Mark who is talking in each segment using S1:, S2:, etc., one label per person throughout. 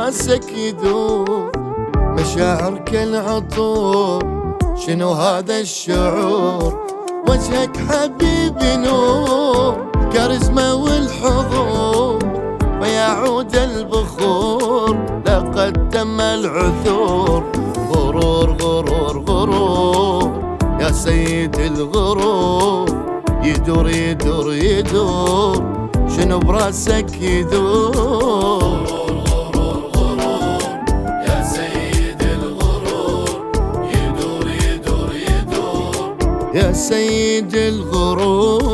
S1: براسك يدور مشاعر كالعطور. شنو هذا الشعور؟ وجهك حبيبي نور، كاريزما والحضور، ويعود البخور لقد تم العثور. غرور غرور غرور يا سيد الغرور، يدور يدور يدور شنو براسك يدور.
S2: غرور غرور يا سيد الغرور، يدور يدور يدور
S1: يا سيد الغرور.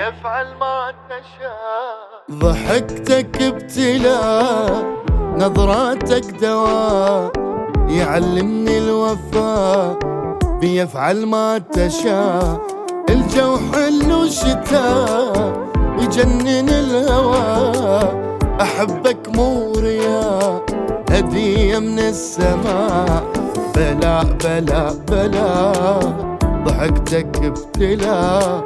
S1: يفعل ما تشاء، ضحكتك ابتلاء، نظراتك دواء، يعلمني الوفاء. بيفعل ما تشاء، الجو حلو شتاء، يجنن الهوى. أحبك مو رياء، هدية من السماء. بلا بلا بلا ضحكتك ابتلاء،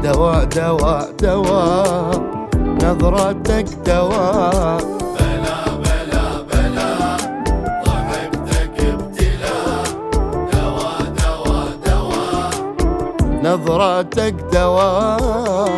S1: دواء دواء دواء، نظراتك دواء.
S2: بلا بلا بلا ضحكتك ابتلاء، دواء دواء دواء،
S1: نظراتك دواء.